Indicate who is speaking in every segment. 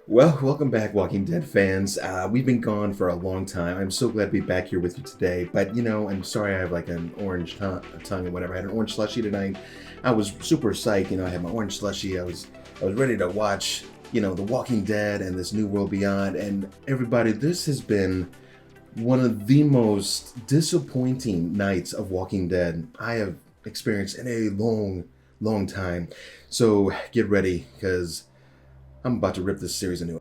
Speaker 1: Well, welcome back, Walking Dead fans. We've been gone for a long time. I'm so glad to be back here with you today. But I'm sorry I have like an orange tongue or whatever. I had an orange slushy tonight. I was super psyched. I had my orange slushy. I was ready to watch, The Walking Dead and this New World Beyond. And everybody, this has been one of the most disappointing nights of Walking Dead I have experienced in a long, long time. So get ready, because I'm about to rip this series a new.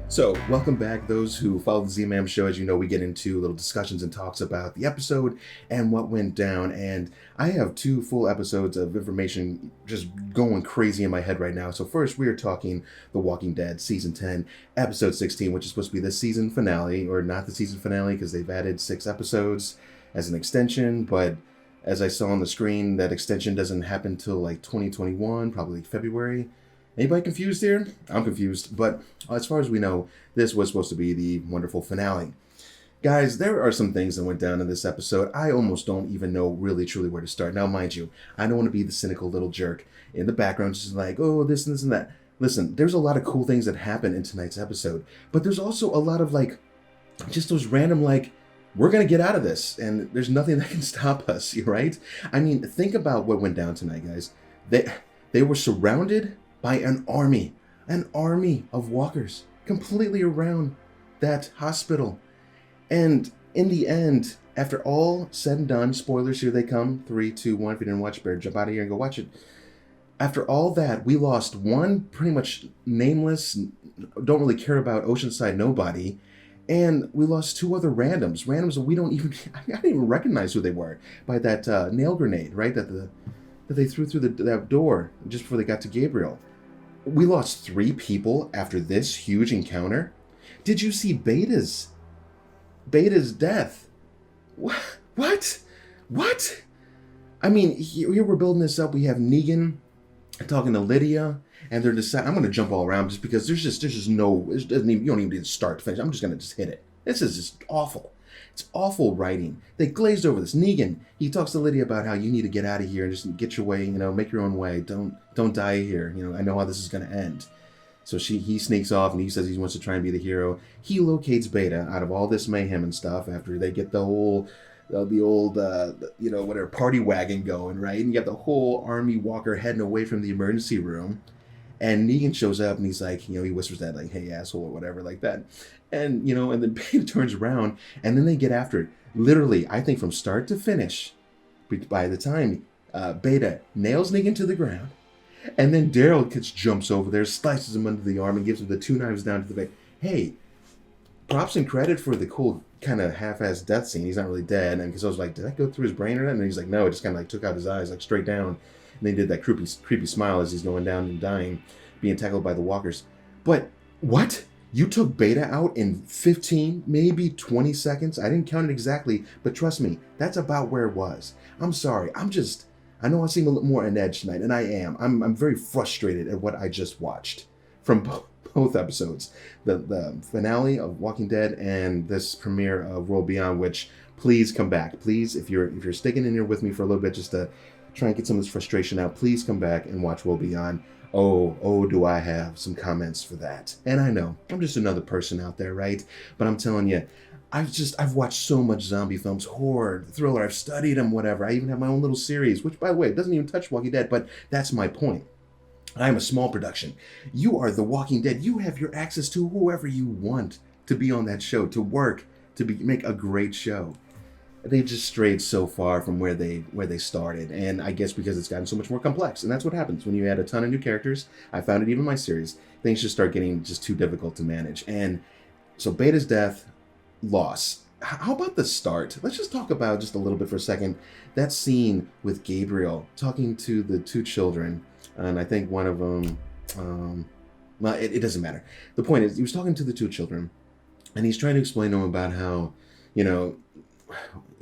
Speaker 1: So, welcome back, those who follow the Z-Man show. As you know, we get into little discussions and talks about the episode and what went down. And I have two full episodes of information just going crazy in my head right now. So first, we are talking The Walking Dead, Season 10, Episode 16, which is supposed to be the season finale, or not the season finale, because they've added 6 episodes as an extension. But as I saw on the screen, that extension doesn't happen till like 2021, probably February. Anybody confused here? I'm confused, but as far as we know, this was supposed to be the wonderful finale. Guys, there are some things that went down in this episode. I almost don't even know really truly where to start. Now, mind you, I don't want to be the cynical little jerk in the background, just like, oh, this and this and that. Listen, there's a lot of cool things that happen in tonight's episode, but there's also a lot of just those random we're going to get out of this, and there's nothing that can stop us, right? I mean, think about what went down tonight, guys. They were surrounded by an army of walkers completely around that hospital. And in the end, after all said and done, spoilers, here they come. 3, 2, 1. If you didn't watch, better jump out of here and go watch it. After all that, we lost one pretty much nameless, don't really care about Oceanside nobody. And we lost 2 other randoms that we don't even, I didn't even recognize who they were by that nail grenade, right? That they threw through that door just before they got to Gabriel. We lost 3 people after this huge encounter. Did you see Beta's death? What? I mean, here we're building this up. We have Negan talking to Lydia, and they're deciding. I'm going to jump all around just because there's just no. It doesn't even, you don't even need to start to finish. I'm just going to just hit it. This is just awful. It's awful writing. They glazed over this. Negan, he talks to Lydia about how you need to get out of here and just get your way, make your own way. Don't die here. I know how this is going to end. So he sneaks off and he says he wants to try and be the hero. He locates Beta out of all this mayhem and stuff after they get the old whatever party wagon going, right? And you got the whole army walker heading away from the emergency room. And Negan shows up and he's like, he whispers that hey asshole or whatever like that. And, and then Beta turns around and then they get after it. Literally, I think from start to finish, by the time Beta nails Negan to the ground, and then Daryl jumps over there, slices him under the arm and gives him the 2 knives down to the back. Hey, props and credit for the cool kind of half-assed death scene. He's not really dead. And because I was like, did that go through his brain or not? And he's like, no, it just kind of took out his eyes straight down. And they did that creepy smile as he's going down and dying, being tackled by the walkers. But what? You took Beta out in 15, maybe 20 seconds? I didn't count it exactly, but trust me, that's about where it was. I'm sorry. I know I seem a little more on edge tonight, and I am. I'm very frustrated at what I just watched from both episodes. The finale of Walking Dead and this premiere of World Beyond, which please come back. Please, if you're sticking in here with me for a little bit just to try and get some of this frustration out, please come back and watch World Beyond. Oh, do I have some comments for that. And I know, I'm just another person out there, right? But I'm telling you, I've watched so much zombie films, horror, thriller, I've studied them, whatever. I even have my own little series, which, by the way, doesn't even touch Walking Dead, but that's my point. I'm a small production. You are The Walking Dead. You have your access to whoever you want to be on that show, to work, make a great show. They've just strayed so far from where they started, and I guess because it's gotten so much more complex, and that's what happens when you add a ton of new characters. I found it even in my series. Things just start getting just too difficult to manage. And so Beta's death, loss. How about the start? Let's just talk about just a little bit for a second that scene with Gabriel talking to the 2 children, and I think one of them, well, it doesn't matter. The point is, he was talking to the 2 children, and he's trying to explain to them about how,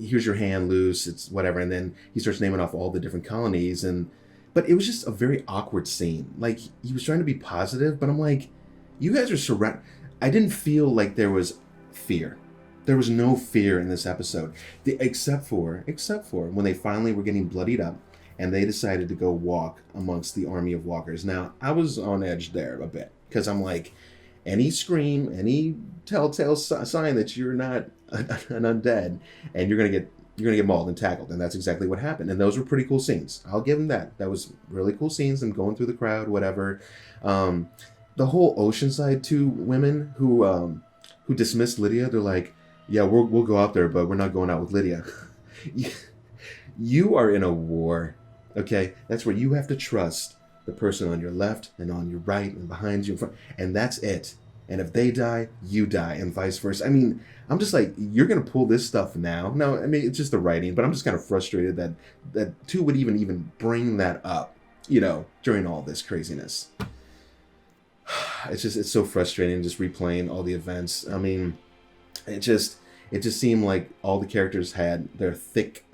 Speaker 1: here's your hand loose, it's whatever, and then he starts naming off all the different colonies, but it was just a very awkward scene. He was trying to be positive, but I'm like, You guys are surrounded. I didn't feel like there was fear. There was no fear in this episode, except for when they finally were getting bloodied up, and they decided to go walk amongst the army of walkers. Now, I was on edge there a bit because I'm like, any scream, any telltale sign that you're not an undead, and you're gonna get mauled and tackled, and that's exactly what happened. And those were pretty cool scenes. I'll give them that. That was really cool scenes. Them going through the crowd, whatever. The whole Oceanside 2 women who dismissed Lydia, they're like, yeah, we'll go out there, but we're not going out with Lydia. You are in a war, okay? That's where you have to trust the person on your left and on your right and behind you in front, and that's it. And if they die, you die, and vice versa. I mean, I'm just like, you're gonna pull this stuff now. No, I mean, it's just the writing, but I'm just kind of frustrated that 2 would even bring that up, during all this craziness. It's so frustrating just replaying all the events. I mean, it just seemed like all the characters had their thick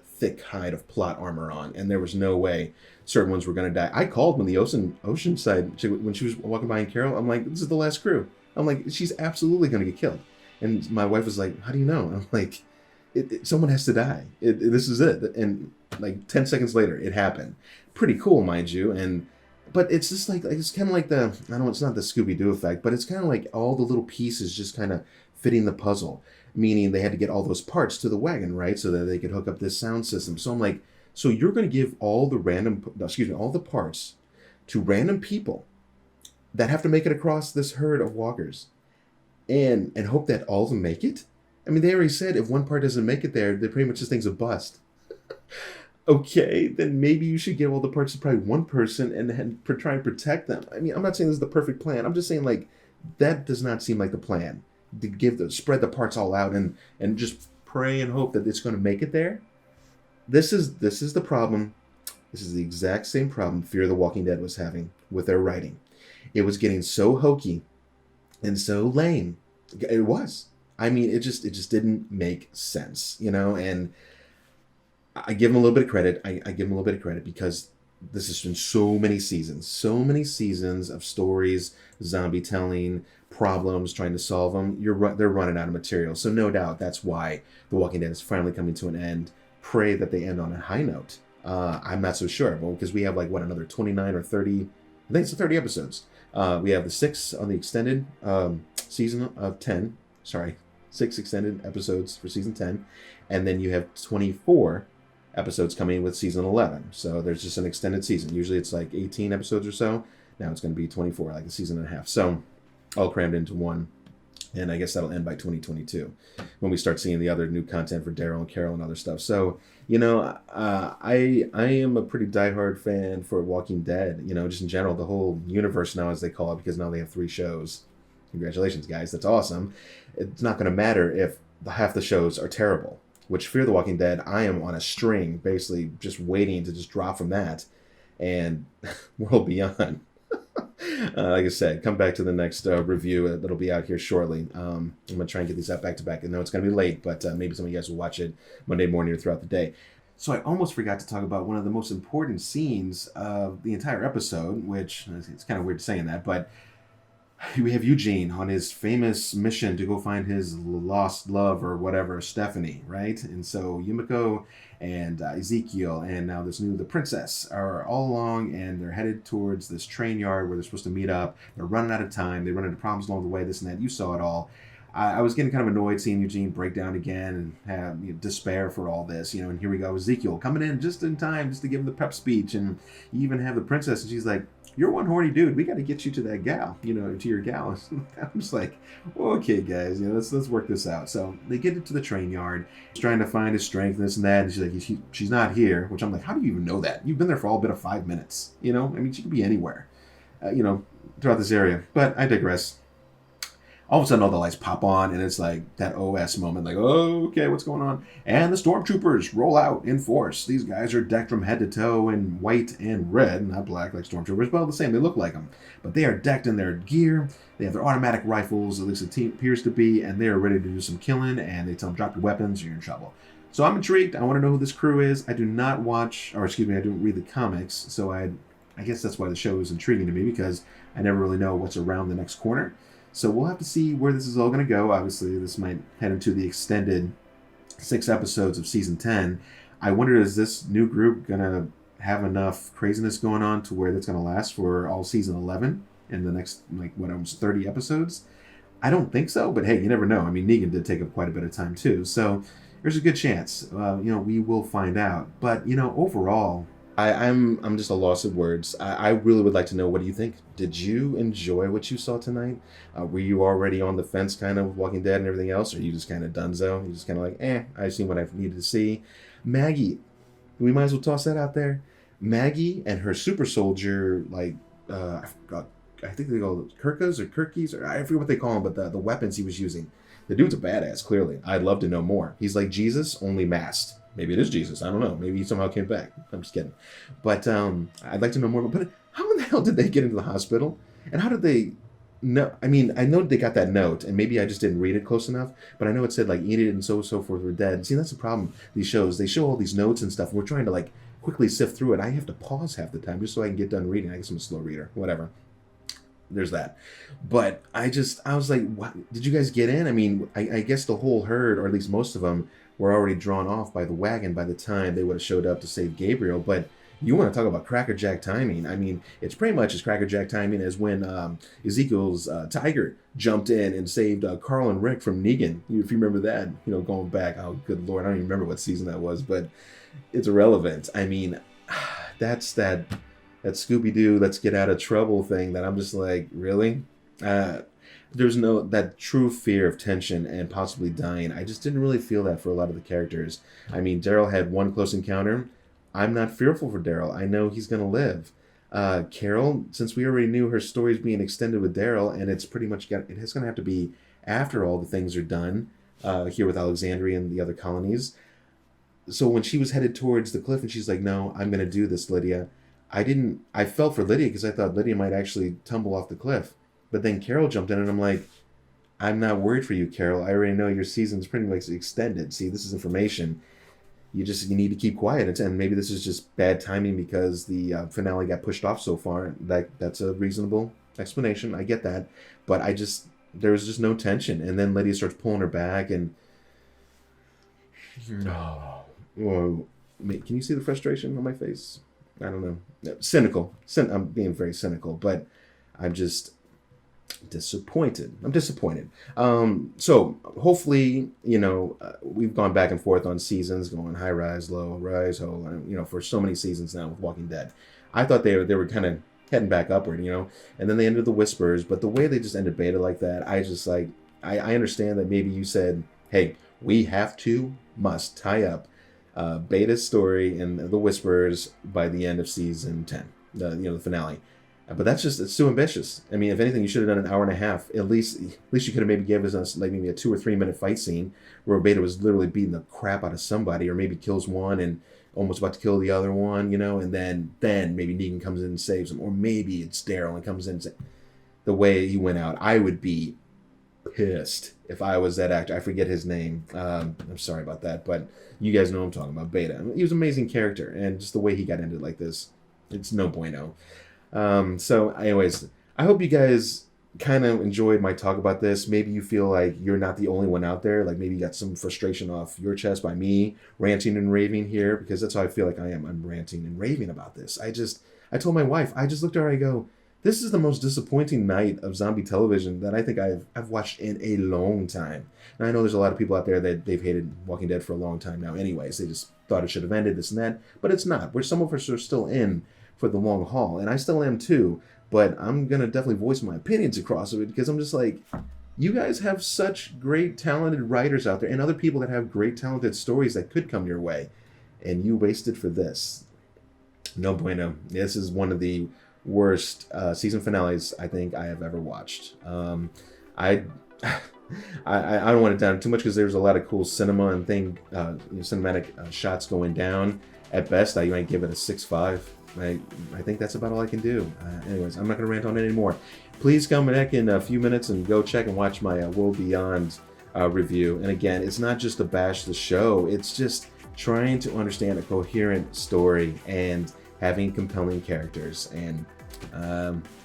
Speaker 1: hide of plot armor on, and there was no way certain ones were going to die. I called when the Oceanside, when she was walking by in Carol, I'm like, this is the last crew. I'm like, she's absolutely going to get killed. And my wife was like, how do you know? And I'm like, someone has to die. This is it. And like 10 seconds later, it happened. Pretty cool, mind you. But it's just like it's kind of like it's not the Scooby-Doo effect, but it's kind of like all the little pieces just kind of fitting the puzzle. Meaning they had to get all those parts to the wagon, right? So that they could hook up this sound system. So I'm like, so you're going to give all the parts to random people that have to make it across this herd of walkers and hope that all of them make it? I mean, they already said if one part doesn't make it there, they pretty much this thing's a bust. Okay, then maybe you should give all the parts to probably one person and try and protect them. I mean, I'm not saying this is the perfect plan. I'm just saying, like, that does not seem like the plan. To spread the parts all out and just pray and hope that it's going to make it there. This is the problem. This is the exact same problem Fear the Walking Dead was having with their writing. It was getting so hokey and so lame. It was. I mean, it just didn't make sense, and I give them a little bit of credit. I give them a little bit of credit because this has been so many seasons of stories, zombie telling, problems, trying to solve them. They're running out of material. So no doubt that's why The Walking Dead is finally coming to an end. Pray that they end on a high note. I'm not so sure, because we have another 29 or 30, I think it's 30 episodes. We have the 6 on the extended season of 10. Sorry, 6 extended episodes for season 10. And then you have 24 episodes coming with season 11. So there's just an extended season. Usually it's like 18 episodes or so. Now it's going to be 24, like a season and a half. So all crammed into one. And I guess that'll end by 2022 when we start seeing the other new content for Daryl and Carol and other stuff. So, I am a pretty diehard fan for Walking Dead, just in general, the whole universe now, as they call it, because now they have 3 shows. Congratulations, guys. That's awesome. It's not going to matter if half the shows are terrible, which Fear the Walking Dead, I am on a string, basically just waiting to just drop from that. And World Beyond. Like I said, come back to the next review that'll be out here shortly. I'm going to try and get these out back to back. I know it's going to be late, but maybe some of you guys will watch it Monday morning or throughout the day. So I almost forgot to talk about one of the most important scenes of the entire episode, which it's kind of weird saying that, but we have Eugene on his famous mission to go find his lost love or whatever, Stephanie, right? And so Yumiko and Ezekiel and now the princess are all along, and they're headed towards this train yard where they're supposed to meet up. They're running out of time. They run into problems along the way, this and that. You saw it all. I was getting kind of annoyed seeing Eugene break down again and have despair for all this, and here we go, Ezekiel coming in just in time just to give him the pep speech, and you even have the princess, and she's like, you're one horny dude. We got to get you to that gal, to your gal. I'm just like, okay, guys, let's work this out. So they get into the train yard. He's trying to find his strength and this and that. And she's like, she's not here, which I'm like, how do you even know that? You've been there for all but of 5 minutes, I mean, she could be anywhere, throughout this area. But I digress. All of a sudden, all the lights pop on, and it's like that OS moment, like, oh, okay, what's going on? And the stormtroopers roll out in force. These guys are decked from head to toe in white and red, not black like stormtroopers, but all the same, they look like them. But they are decked in their gear. They have their automatic rifles, at least it appears to be, and they are ready to do some killing, and they tell them, drop your weapons, or you're in trouble. So I'm intrigued. I want to know who this crew is. I do not watch, or excuse me, I don't read the comics, so I guess that's why the show is intriguing to me, because I never really know what's around the next corner. So we'll have to see where this is all going to go. Obviously, this might head into the extended 6 episodes of season 10. I wonder, is this new group going to have enough craziness going on to where that's going to last for all season 11 in the next, almost 30 episodes? I don't think so, but hey, you never know. I mean, Negan did take up quite a bit of time too, so there's a good chance. We will find out. But overall, I'm just a loss of words. I really would like to know, what do you think? Did you enjoy what you saw tonight? Were you already on the fence kind of Walking Dead and everything else? Or are you just kind of donezo? You just kind of like, I've seen what I've needed to see. Maggie, we might as well toss that out there. Maggie and her super soldier, I forgot, I think they call it Kirkas or Kirkies, or I forget what they call them, but the weapons he was using. The dude's a badass, clearly. I'd love to know more. He's like Jesus, only masked. Maybe it is Jesus. I don't know. Maybe he somehow came back. I'm just kidding. But I'd like to know more. But how in the hell did they get into the hospital? And how did they know? I mean, I know they got that note, and maybe I just didn't read it close enough. But I know it said, Enid and so forth were dead. See, that's the problem. These shows, they show all these notes and stuff. And we're trying to, quickly sift through it. I have to pause half the time just so I can get done reading. I guess I'm a slow reader. Whatever. There's that. But I was like, what? Did you guys get in? I mean, I guess the whole herd, or at least most of them, were already drawn off by the wagon by the time they would have showed up to save Gabriel. But you want to talk about crackerjack timing. I mean, it's pretty much as crackerjack timing as when Ezekiel's tiger jumped in and saved Carl and Rick from Negan. If you remember that, going back, oh, good Lord, I don't even remember what season that was, but it's irrelevant. I mean, that's that Scooby-Doo, let's get out of trouble thing that I'm just like, really? There's that true fear of tension and possibly dying. I just didn't really feel that for a lot of the characters. I mean, Daryl had one close encounter. I'm not fearful for Daryl. I know he's going to live. Carol, since we already knew her story's being extended with Daryl, and it's pretty much it's going to have to be after all the things are done here with Alexandria and the other colonies. So when she was headed towards the cliff and she's like, no, I'm going to do this, Lydia. I felt for Lydia because I thought Lydia might actually tumble off the cliff. But then Carol jumped in and I'm like, I'm not worried for you, Carol. I already know your season's pretty much extended. See, this is information. You need to keep quiet. And maybe this is just bad timing because the finale got pushed off so far. That's a reasonable explanation. I get that. But there was just no tension. And then Lydia starts pulling her back and... Whoa. Can you see the frustration on my face? I don't know. Cynical. I'm being very cynical, but I'm just disappointed. I'm disappointed. So hopefully, we've gone back and forth on seasons, going high rise, low rise, for so many seasons now with Walking Dead. I thought they were kind of heading back upward, and then they ended the Whispers, but the way they just ended Beta like that, I understand that maybe you said, hey, we must tie up Beta's story and the Whispers by the end of season 10, the finale. But it's too ambitious. I mean, if anything, you should have done an hour and a half. At least you could have maybe given us maybe a 2 or 3 minute fight scene where Beta was literally beating the crap out of somebody, or maybe kills one and almost about to kill the other one, and then maybe Negan comes in and saves him, or maybe it's Daryl and comes in and saves. The way he went out, I would be pissed if I was that actor. I forget his name. I'm sorry about that, but you guys know what I'm talking about. Beta. He was an amazing character, and just the way he got ended like this, it's no bueno. So anyways, I hope you guys kind of enjoyed my talk about this. Maybe you feel like you're not the only one out there. Like maybe you got some frustration off your chest by me ranting and raving here, because that's how I feel like I am. I'm ranting and raving about this. I told my wife, I just looked at her, I go, this is the most disappointing night of zombie television that I think I've watched in a long time. And I know there's a lot of people out there that they've hated Walking Dead for a long time now anyways. They just thought it should have ended, this and that. But it's not. Some of us are still in for the long haul. And I still am too. But I'm going to definitely voice my opinions across of it, because I'm just like, you guys have such great talented writers out there and other people that have great talented stories that could come your way. And you wasted for this. No bueno. This is one of the worst season finales I think I have ever watched. I don't want to down too much because there's a lot of cool cinema and cinematic shots going down. At best, I might give it a 6.5. I think that's about all I can do. Anyways, I'm not going to rant on it anymore. Please come back in a few minutes and go check and watch my World Beyond review. And again, it's not just to bash the show. It's just trying to understand a coherent story and having compelling characters. And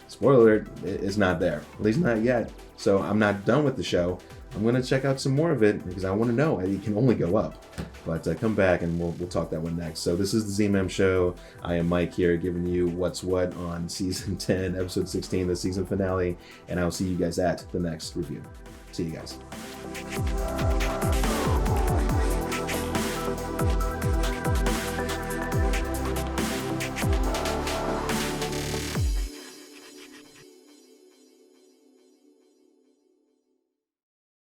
Speaker 1: spoiler alert, it's not there. At least not yet. So I'm not done with the show. I'm going to check out some more of it because I want to know. It can only go up. But come back and we'll talk that one next. So this is the Z-Man Show. I am Mike here giving you what's what on Season 10, Episode 16, the season finale. And I'll see you guys at the next review. See you guys.